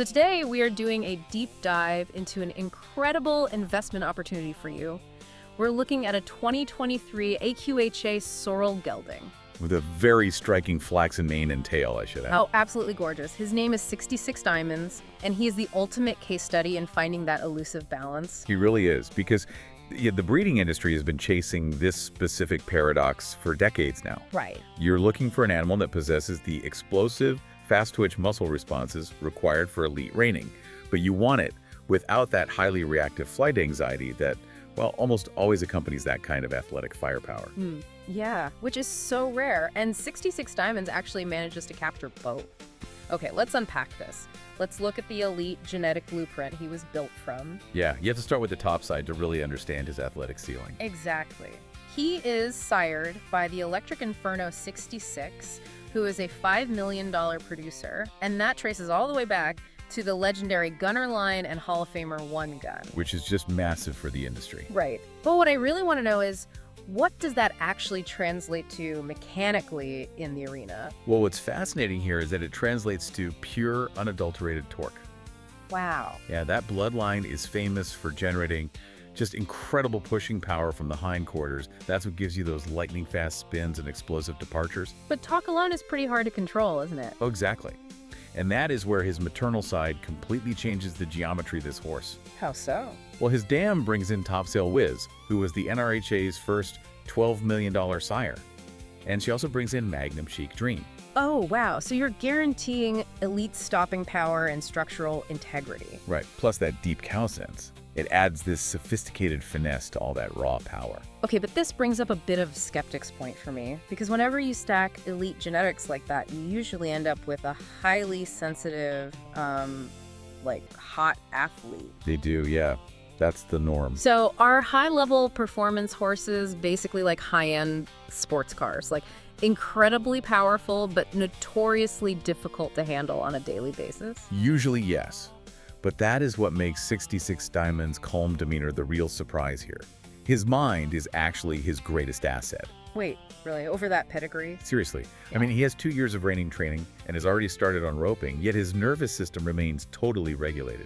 So today we are doing a deep dive into an incredible investment opportunity for you. We're looking at a 2023 AQHA sorrel gelding. With a very striking flaxen mane and tail, I should add. Oh, absolutely gorgeous. His name is 66 Diamonds, and he is the ultimate case study in finding that elusive balance. He really is, because the breeding industry has been chasing this specific paradox for decades now. Right. You're looking for an animal that possesses the explosive, fast-twitch muscle responses required for elite reining, but you want it without that highly reactive flight anxiety that, well, almost always accompanies that kind of athletic firepower. Yeah, which is so rare, and 66 Diamonds actually manages to capture both. Okay, let's unpack this. Let's look at the elite genetic blueprint he was built from. Yeah, you have to start with the top side to really understand his athletic ceiling. Exactly. He is sired by the electric Inferno 66, who is a $5 million producer, and that traces all the way back to the legendary Gunner line and Hall of Famer One Gun. Which is just massive for the industry. Right. But what I really want to know is, what does that actually translate to mechanically in the arena? Well, what's fascinating here is that it translates to pure, unadulterated torque. Wow. Yeah, that bloodline is famous for generating just incredible pushing power from the hindquarters. That's what gives you those lightning-fast spins and explosive departures. But torque alone is pretty hard to control, isn't it? Oh, exactly. And that is where his maternal side completely changes the geometry of this horse. How so? Well, his dam brings in Topsail Whiz, who was the NRHA's first $12 million sire. And she also brings in Magnum Chic Dream. Oh, wow. So you're guaranteeing elite stopping power and structural integrity. Right, plus that deep cow sense. It adds this sophisticated finesse to all that raw power. Okay, but this brings up a bit of a skeptic's point for me, because whenever you stack elite genetics like that, you usually end up with a highly sensitive, hot athlete. They do, yeah. That's the norm. So are high-level performance horses basically like high-end sports cars, like incredibly powerful but notoriously difficult to handle on a daily basis? Usually, yes. But that is what makes 66 Diamonds' calm demeanor the real surprise here. His mind is actually his greatest asset. Wait, really? Over that pedigree? Seriously. I mean, he has 2 years of reining training and has already started on roping, yet his nervous system remains totally regulated.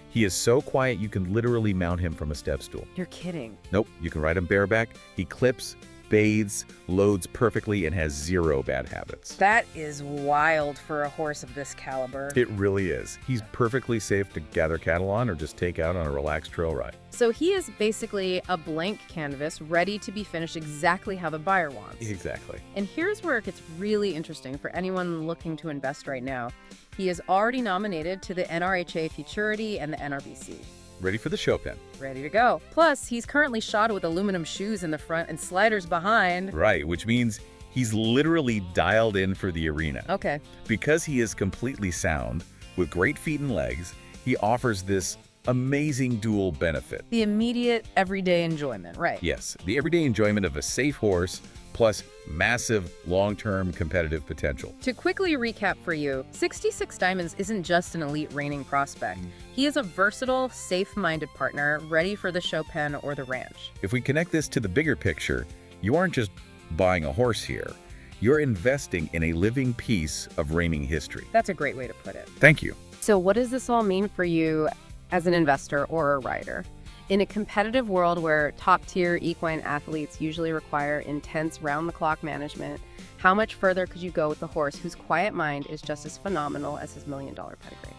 He is so quiet you can literally mount him from a step stool. You're kidding. Nope, you can ride him bareback. He clips, bathes, loads perfectly, and has zero bad habits. That is wild for a horse of this caliber. It really is. He's perfectly safe to gather cattle on or just take out on a relaxed trail ride. So he is basically a blank canvas ready to be finished exactly how the buyer wants. Exactly. And here's where it gets really interesting for anyone looking to invest right now. He is already nominated to the NRHA Futurity and the NRBC. Ready for the show pen. Ready to go. Plus, he's currently shod with aluminum shoes in the front and sliders behind. Right, which means he's literally dialed in for the arena. Okay. Because he is completely sound, with great feet and legs, he offers this amazing dual benefit. The immediate, everyday enjoyment, right? Yes, the everyday enjoyment of a safe horse, plus massive, long-term competitive potential. To quickly recap for you, 66 Diamonds isn't just an elite reining prospect. He is a versatile, safe-minded partner ready for the show pen or the ranch. If we connect this to the bigger picture, you aren't just buying a horse here. You're investing in a living piece of reining history. That's a great way to put it. Thank you. So what does this all mean for you as an investor or a rider? In a competitive world where top-tier equine athletes usually require intense round-the-clock management, how much further could you go with a horse whose quiet mind is just as phenomenal as his $1 million pedigree?